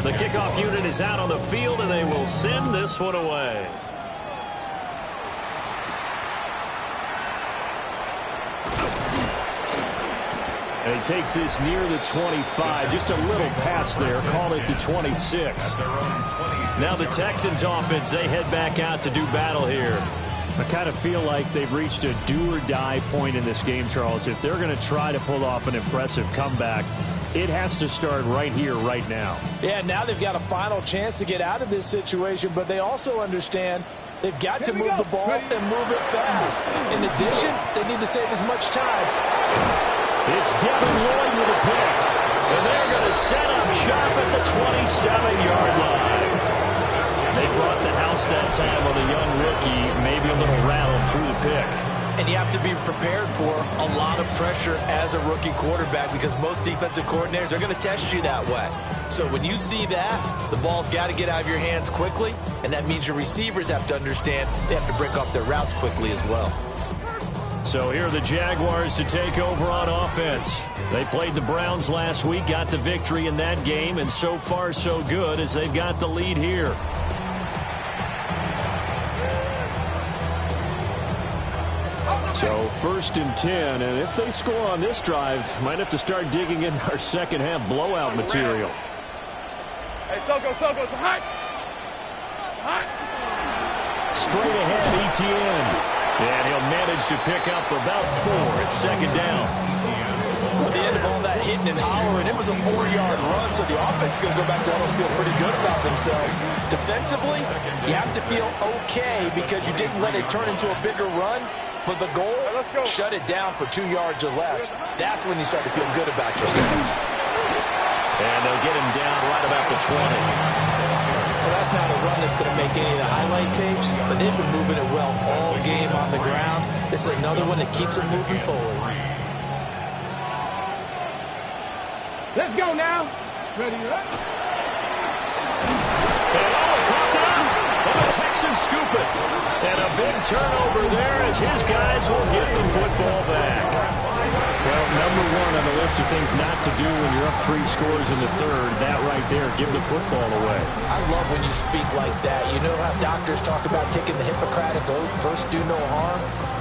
14. The kickoff unit is out on the field, and they will send this one away. And he takes this near the 25. Just a little pass there. Call it the 26. Now the Texans offense, they head back out to do battle here. I kind of feel like they've reached a do-or-die point in this game, Charles. If they're going to try to pull off an impressive comeback, it has to start right here, right now. Yeah, now they've got a final chance to get out of this situation, but they also understand they've got to move the ball and move it fast. In addition, they need to save as much time. It's Devin Lloyd with a pick. And they're going to set up shop at the 27-yard line. They brought the house that time on the young rookie, maybe a little rattled through the pick. And you have to be prepared for a lot of pressure as a rookie quarterback, because most defensive coordinators are going to test you that way. So when you see that, the ball's got to get out of your hands quickly, and that means your receivers have to understand they have to break off their routes quickly as well. So here are the Jaguars to take over on offense. They played the Browns last week, got the victory in that game, and so far so good as they've got the lead here. So 1st and 10, and if they score on this drive, might have to start digging in our second half blowout material. Hey, Soko, so hot. Hot. Straight ahead, Etienne. And he'll manage to pick up about 4 at 2nd down. At the end of all that hitting and hollering, it was a 4-yard run, so the offense is going to go back down and feel pretty good about themselves. Defensively, you have to feel okay because you didn't let it turn into a bigger run. But the goal, shut it down for 2 yards or less. That's when you start to feel good about yourselves. And they'll get him down right about the 20. Well, that's not a run that's going to make any of the highlight tapes, but they've been moving it well all game on the ground. This is another one that keeps them moving forward. Let's go now. Ready, right? And the Texans scoop it. And a big turnover there as his guys will get the football back. Well, number one on the list of things not to do when you're up 3 scores in the third, that right there, give the football away. I love when you speak like that. You know how doctors talk about taking the Hippocratic Oath, first do no harm?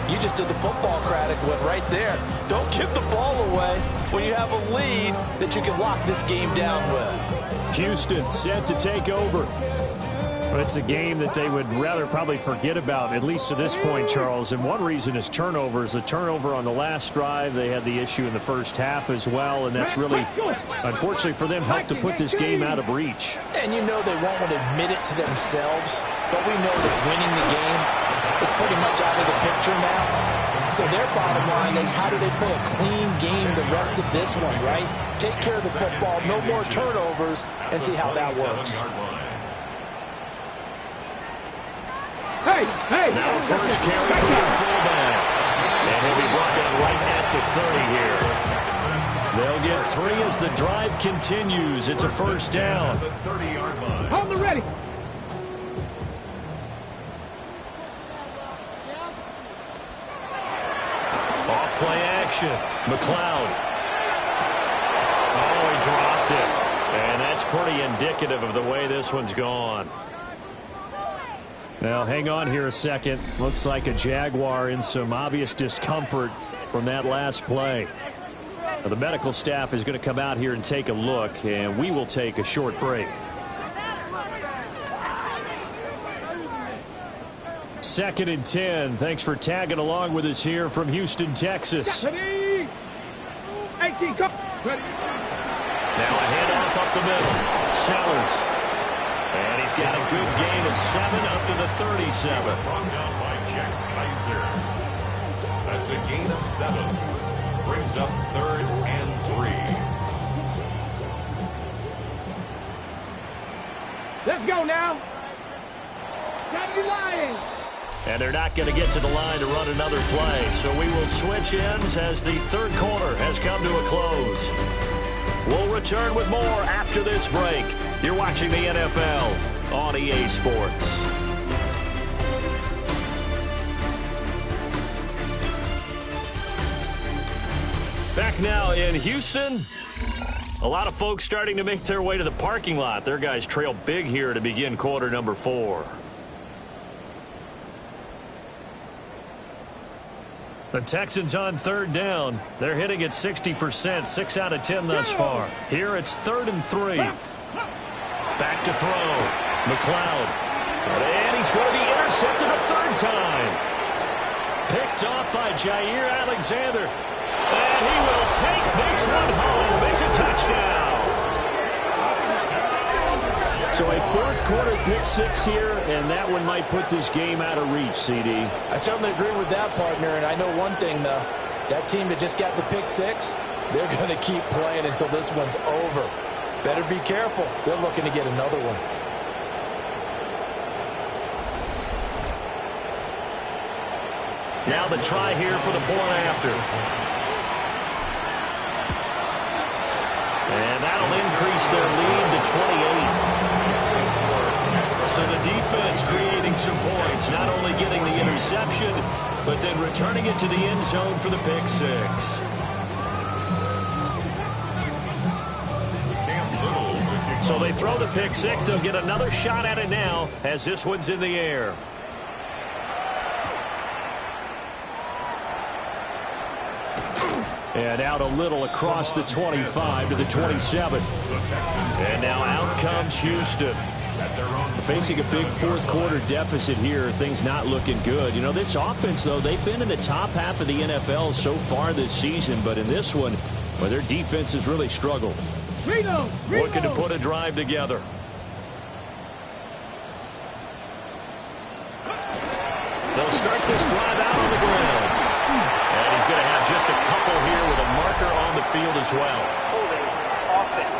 You just did the football-cratic one right there. Don't give the ball away when you have a lead that you can lock this game down with. Houston set to take over. But it's a game that they would rather probably forget about, at least to this point, Charles. And one reason is turnovers. A turnover on the last drive. They had the issue in the first half as well. And that's really, unfortunately for them, helped to put this game out of reach. And you know they won't want to admit it to themselves. But we know that winning the game is pretty much out of the picture now. So their bottom line is, how do they play a clean game the rest of this one, right? Take care of the football, no more turnovers, and see how that works. Hey! Now first carry for the fullback. And he'll be brought down right at the 30 here. They'll get 3 as the drive continues. It's a first down. Hold the ready. Off play action. McLeod. Oh, he dropped it. And that's pretty indicative of the way this one's gone. Now, hang on here a second. Looks like a Jaguar in some obvious discomfort from that last play. Now, the medical staff is going to come out here and take a look, and we will take a short break. Second and 10. Thanks for tagging along with us here from Houston, Texas. Ready. 18, come. Ready. Now a handoff up the middle. Sellers. And he's got a good gain of 7 up to the 37. Brought down by Jack Kaiser. That's a gain of 7. Brings up 3rd and 3. Let's go now. Gotta be lying. And they're not going to get to the line to run another play. So we will switch ends as the third quarter has come to a close. We'll return with more after this break. You're watching the NFL on EA Sports. Back now in Houston. A lot of folks starting to make their way to the parking lot. Their guys trail big here to begin quarter number 4. The Texans on third down. They're hitting at 60%, 6 out of 10 thus far. Here it's 3rd and 3. Back to throw. McLeod. And he's going to be intercepted a 3rd time. Picked off by Jair Alexander. And he will take this one home. It's a touchdown. So a 4th quarter pick 6 here, and that one might put this game out of reach, CD. I certainly agree with that, partner, and I know one thing, though. That team that just got the pick 6, they're going to keep playing until this one's over. Better be careful. They're looking to get another one. Now the try here for the point after. And that'll increase their lead to 28. So the defense creating some points, not only getting the interception, but then returning it to the end zone for the pick 6. So they throw the pick 6. They'll get another shot at it now as this one's in the air. And out a little across the 25 to the 27. And now out comes Houston. Facing a big 4th quarter deficit here, things not looking good. You know, this offense, though, they've been in the top half of the NFL so far this season, but in this one, well, their defense has really struggled. Looking to put a drive together. They'll start this drive out on the ground. field as well. Holding offense.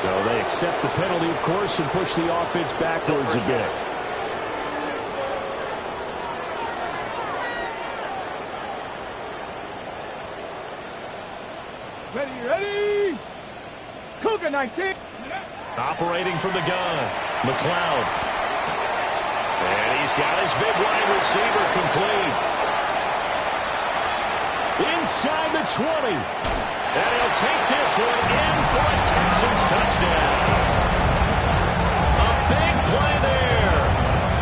So they accept the penalty, of course, and push the offense backwards a bit. Ready. Cougar 19. Operating from the gun, McLeod. And he's got his big wide receiver complete. Inside the 20. And he'll take this one in for a Texans touchdown. A big play there.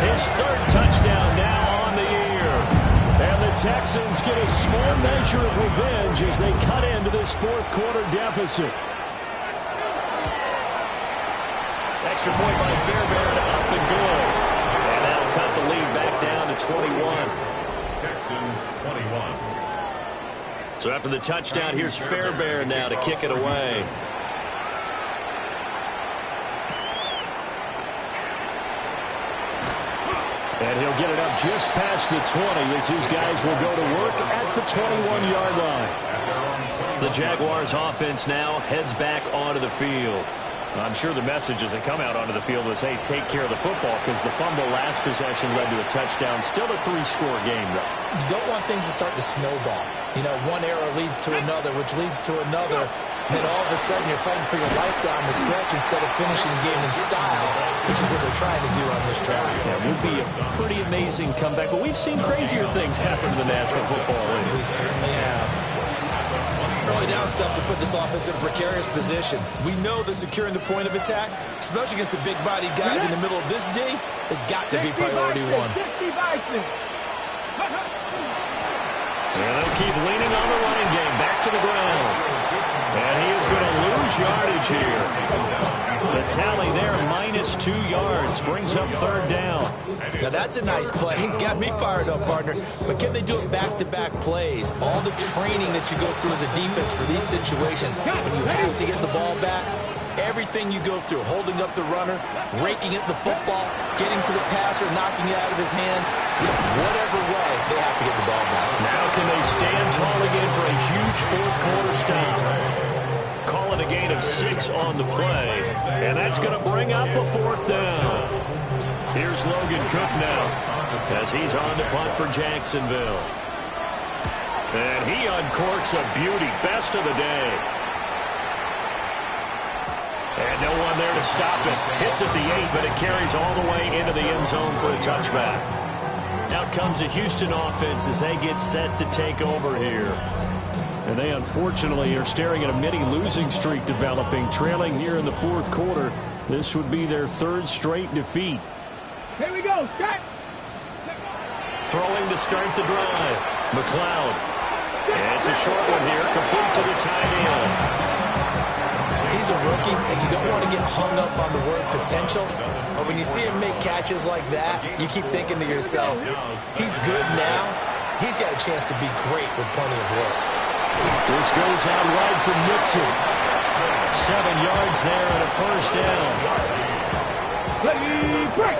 His third touchdown now on the year. And the Texans get a small measure of revenge as they cut into this fourth quarter deficit. Extra point by Fairbairn, up and good. And that'll cut the lead back down to 21. Texans 21. So after the touchdown, here's Fairbairn now to kick it away. And he'll get it up just past the 20 as his guys will go to work at the 21-yard line. The Jaguars offense now heads back onto the field. I'm sure the messages that come out onto the field is, hey, take care of the football, because the fumble last possession led to a touchdown. Still a 3-score game, though. You don't want things to start to snowball. You know, one error leads to another, which leads to another. And then all of a sudden you're fighting for your life down the stretch instead of finishing the game in style, which is what they're trying to do on this drive. Yeah, it would be a pretty amazing comeback, but we've seen crazier things happen in the National Football League. We certainly have. Early down stuff to put this offense in a precarious position. We know that securing the point of attack, especially against the big-bodied guys in the middle of this D, has got to be priority one. And they'll keep leaning on the running game. Back to the ground. And he is going to lose yardage here. The tally there, -2 yards. Brings up third down. Now that's a nice play. Got me fired up, partner. But can they do it back-to-back plays? All the training that you go through as a defense for these situations, when you have to get the ball back, everything you go through, holding up the runner, raking at the football, getting to the passer, knocking it out of his hands, whatever way, they have to get the ball back. Now can they stand tall again for a huge fourth-quarter stop? Calling a gain of 6 on the play, and that's going to bring up a fourth down. Here's Logan Cook now as he's on to punt for Jacksonville. And he uncorks a beauty, best of the day. And no one there to stop it. Hits at the 8, but it carries all the way into the end zone for a touchback. Out comes the Houston offense as they get set to take over here. And they unfortunately are staring at a mini losing streak developing, trailing here in the fourth quarter. This would be their third straight defeat. Here we go, Jack. Throwing to start the drive. McLeod. And it's a short one here, complete to the tight end. He's a rookie, and you don't want to get hung up on the word potential. But when you see him make catches like that, you keep thinking to yourself, he's good now. He's got a chance to be great with plenty of work. This goes out wide from Nixon. 7 yards there and a first down. Ready, break.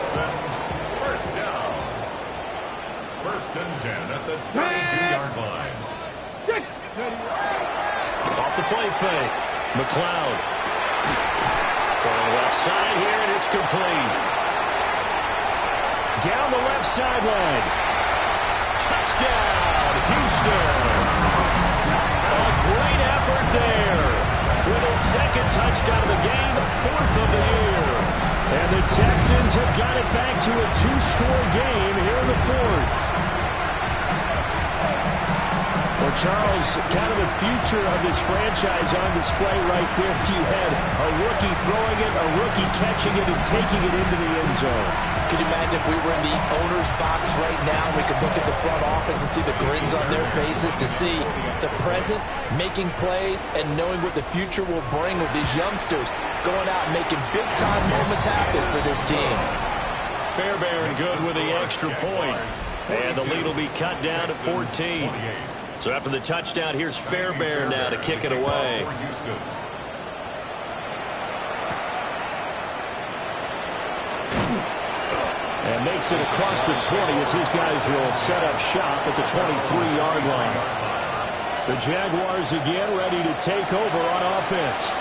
First down. First and 10 at the 32-yard line. 6. Off the play fake. McLeod. Throwing left side here, and it's complete. Down the left sideline. Touchdown, Houston. A great effort there. With his second touchdown of the game, fourth of the year. And the Texans have got it back to a 2-score game here in the fourth. Well, Charles, kind of the future of this franchise on display right there. You had a rookie throwing it, a rookie catching it, and taking it into the end zone. Could you imagine if we were in the owner's box right now, we could look at the front office and see the grins on their faces to see the present, making plays, and knowing what the future will bring with these youngsters going out and making big-time moments happen for this team. Fairbairn good with the extra point. And the lead will be cut down to 14. So after the touchdown, here's Fairbairn now to kick it away. And makes it across the 20 as his guys will set up shop at the 23-yard line. The Jaguars again ready to take over on offense.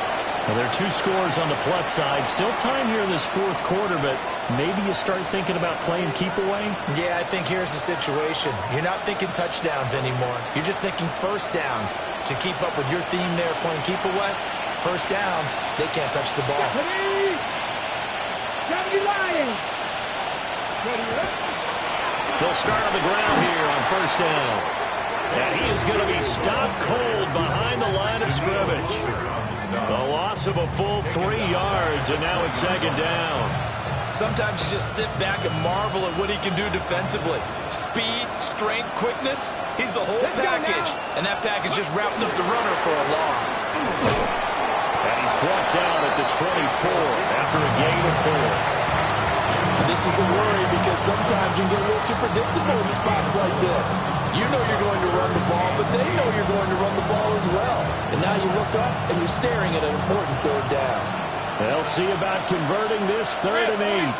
Well, there are 2 scores on the plus side. Still time here in this fourth quarter, but maybe you start thinking about playing keep away? Yeah, I think here's the situation. You're not thinking touchdowns anymore. You're just thinking first downs. To keep up with your theme there, playing keep away, first downs, they can't touch the ball. They'll start on the ground here on first down. And he is going to be stopped cold behind the line of scrimmage. The loss of a full 3 yards, and now it's second down. Sometimes you just sit back and marvel at what he can do defensively. Speed, strength, quickness, he's the whole package. And that package just wrapped up the runner for a loss. And he's brought down at the 24 after a gain of 4. And this is the worry because sometimes you can get a little too predictable in spots like this. You know you're going to run the ball, but they know you're going to run the ball as well. And now you look up and you're staring at an important third down. They'll see about converting this 3rd and 8.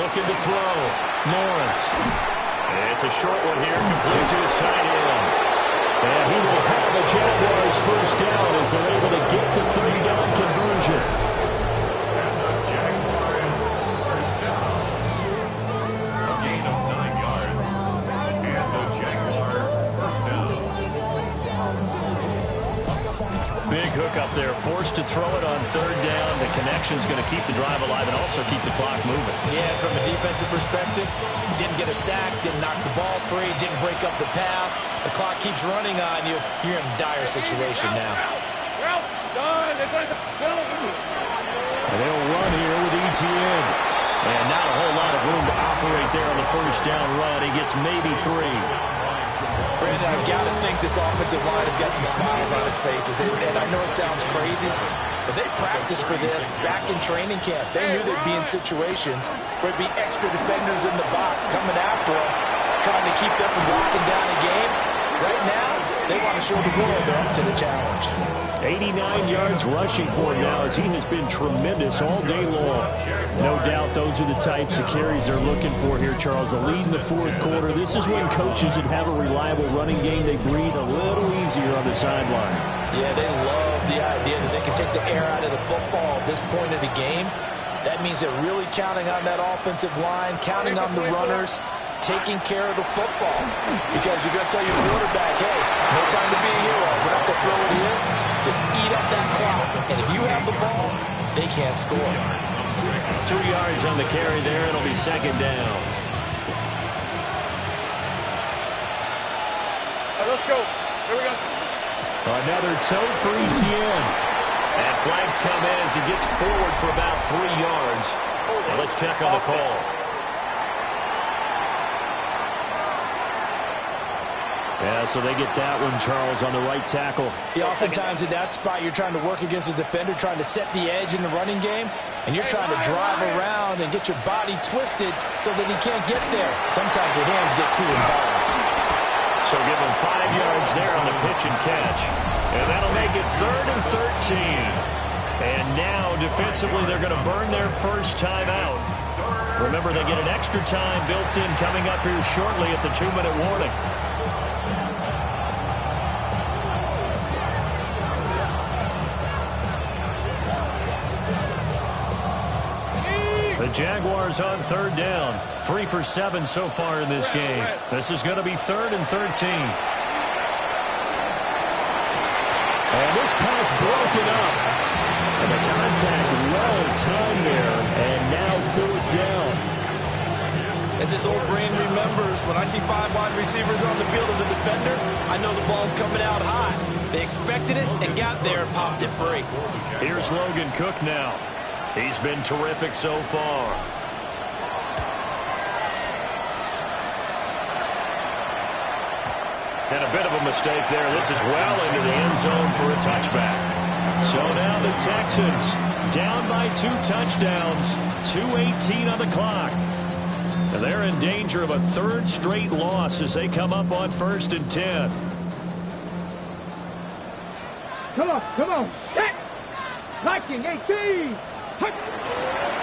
Looking to throw. Lawrence. It's a short one here, complete to his tight end. And he will have the Jaguars first down as they're able to get the 3-down conversion. And the Jaguars first down. A gain of 9 yards. And the Jaguar first down. Big hook up there, forced to throw it on 3rd down. The connection's going to keep the drive alive and also keep the clock moving. Yeah, from a defensive perspective, didn't get a sack, didn't knock the ball free, didn't break up the pass. The clock keeps running on you. You're in a dire situation now. And they'll run here with ETN. And not a whole lot of room to operate there on the first down run. He gets maybe 3. Brandon, I've got to think this offensive line has got some smiles on its faces. And I know it sounds crazy, but they practiced for this back in training camp. They knew they'd be in situations where it'd be extra defenders in the box coming after them, trying to keep them from locking down a game. Right now, they want to show the world they're up to the challenge. 89 yards rushing for him now as he has been tremendous all day long. No doubt those are the types of carries they're looking for here, Charles. The lead in the fourth quarter. This is when coaches that have a reliable running game, they breathe a little easier on the sideline. Yeah, they love the idea that they can take the air out of the football at this point of the game. That means they're really counting on that offensive line, counting on the runners, taking care of the football. Because you're going to tell your quarterback, hey, no time to be a hero. We're not going to throw it here. Just eat up that clock. And if you have the ball, they can't score. 2 yards on the carry there. It'll be second down. Let's go. Here we go. Another toe for ETN. And flags come in as he gets forward for about 3 yards. Now let's check on the call. Yeah, so they get that one, Charles, on the right tackle. Yeah, oftentimes in that spot, you're trying to work against a defender, trying to set the edge in the running game, and you're trying to drive around and get your body twisted so that he can't get there. Sometimes your hands get too involved. So give him 5 yards there on the pitch and catch. And that'll make it 3rd and 13. And now, defensively, they're going to burn their first time out. Remember, they get an extra time built in coming up here shortly at the 2-minute warning. The Jaguars on 3rd down. 3 for 7 so far in this game. This is going to be 3rd and 13. And this pass broken up. And the contact well timed there. And now 4th down. As this old brain remembers, when I see 5 wide receivers on the field as a defender, I know the ball's coming out high. They expected it and got there and popped it free. Here's Logan Cook now. He's been terrific so far. And a bit of a mistake there. This is well into the end zone for a touchback. So now the Texans down by 2 touchdowns. 2:18 on the clock. And they're in danger of a 3rd straight loss as they come up on 1st and 10. Come on, come on. Hit. Liking 18.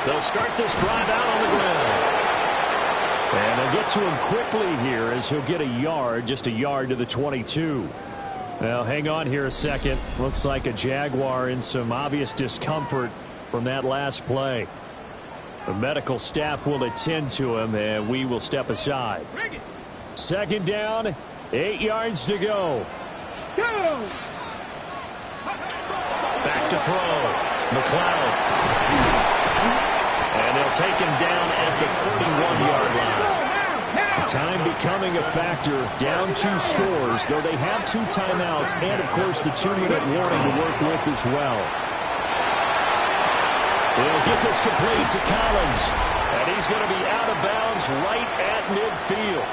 They'll start this drive out on the ground. And they'll get to him quickly here as he'll get a yard, just a yard to the 22. Now, hang on here a second. Looks like a Jaguar in some obvious discomfort from that last play. The medical staff will attend to him, and we will step aside. Second down, 8 yards to go. Back to throw. McLeod. And they'll take him down at the 31-yard line. Time becoming a factor. Down 2 scores, though they have 2 timeouts and, of course, the 2-minute warning to work with as well. They'll get this complete to Collins. And he's going to be out of bounds right at midfield.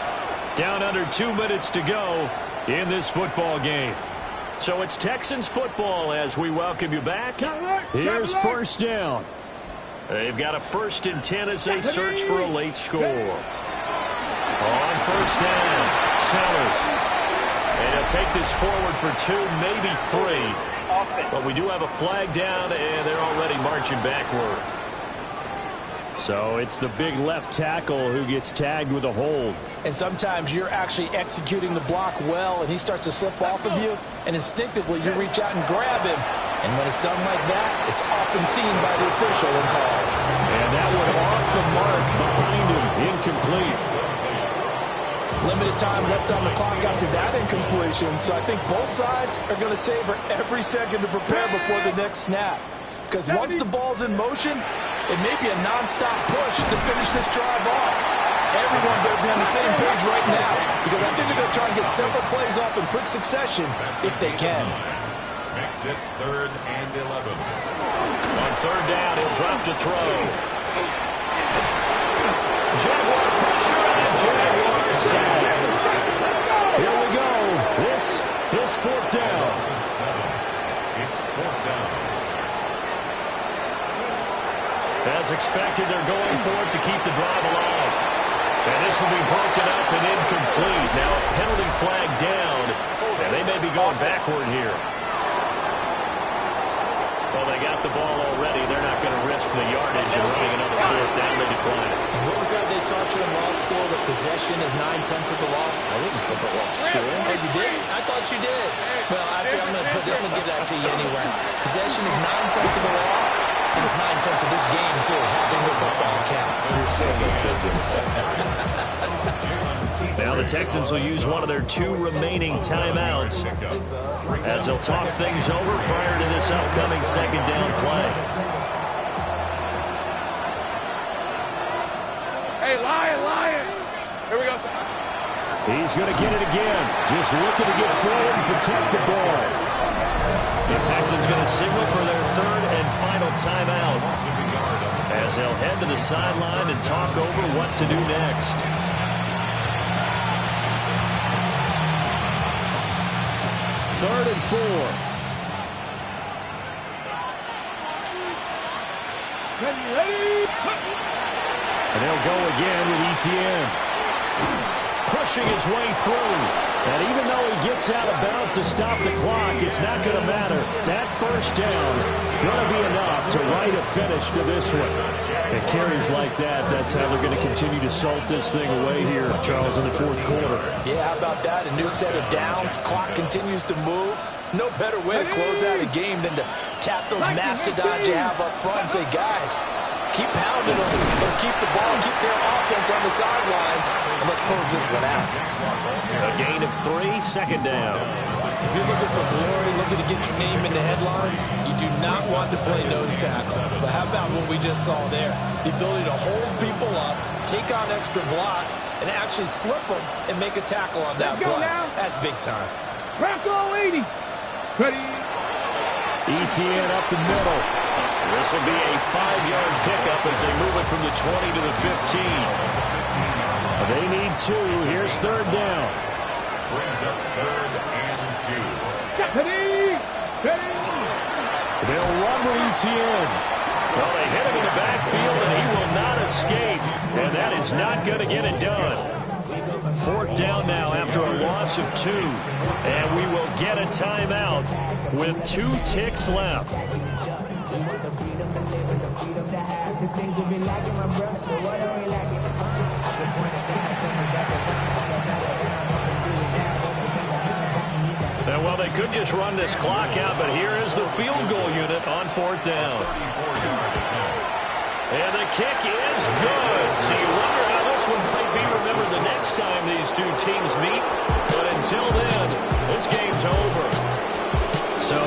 Down under 2 minutes to go in this football game. So it's Texans football as we welcome you back. Here's first down. They've got a 1st and 10 as they search for a late score. On first down, Sellers. And he'll take this forward for 2, maybe 3. But we do have a flag down, and they're already marching backward. So it's the big left tackle who gets tagged with a hold. And sometimes you're actually executing the block well, and he starts to slip off of you, and instinctively you reach out and grab him. And when it's done like that, it's often seen by the official and called. And that one off the mark behind him, incomplete. Limited time left on the clock after that incompletion, so I think both sides are going to savor every second to prepare before the next snap. Because once the ball's in motion, it may be a nonstop push to finish this drive off. Everyone better be on the same page right now, because I think they're going to try and get several plays off in quick succession if they can. Makes it 3rd and 11. On third down, he'll drop to throw. Jaguar pressure and Jaguar sack. Here we go. This is 4th down. It's 4th down. As expected, they're going for it to keep the drive alive. And this will be broken up and incomplete. Now a penalty flag down, and they may be going backward here. Well, they got the ball already. They're not going to risk the yardage and running another 4th down. They decline it. What was that they taught you in law school, that possession is 9/10 of the law? I didn't cover law school. Oh, you did? I thought you did. Well, I'm going to give that to you anyway. Possession is 9/10 of the law. It's 9/10 of this game, too. Having the football counts. Now the Texans will use one of their 2 remaining timeouts as they'll talk things over prior to this upcoming 2nd down play. Hey, Lion. Here we go. He's going to get it again. Just looking to get forward and protect the ball. The Texans going to signal for their 3rd and final timeout as they'll head to the sideline and talk over what to do next. Third and 4. And they'll go again with ETN. Pushing his way through. And even though he gets out of bounds to stop the clock, it's not going to matter. That first down going to be enough to write a finish to this one. It carries like that. That's how they're going to continue to salt this thing away here, Charles, in the 4th quarter. Yeah, how about that? A new set of downs. Clock continues to move. No better way to close out a game than to tap those mastodons you have up front and say, guys, keep pounding them. Let's keep the ball, keep their offense on the sidelines, and let's close this one out. A gain of 3, 2nd down. If you're looking for glory, looking to get your name in the headlines, you do not want to play nose tackle. But how about what we just saw there? The ability to hold people up, take on extra blocks, and actually slip them and make a tackle on that play. That's big time. Bronco 80. Ready. ETN up the middle. This will be a 5-yard pickup as they move it from the 20 to the 15. They need 2. Here's 3rd down. Brings up 3rd and 2. They'll run with ETN. Well, they hit him in the backfield, and he will not escape. And that is not going to get it done. 4th down now after a loss of 2. And we will get a timeout with 2 ticks left. the things you be lacking, my bro. So what are we lacking? I can point it down, so that's a Well, they could just run this clock out, but here is the field goal unit on 4th down. And the kick is good. So you wonder how this one might be remembered the next time these two teams meet. But until then, this game's over. So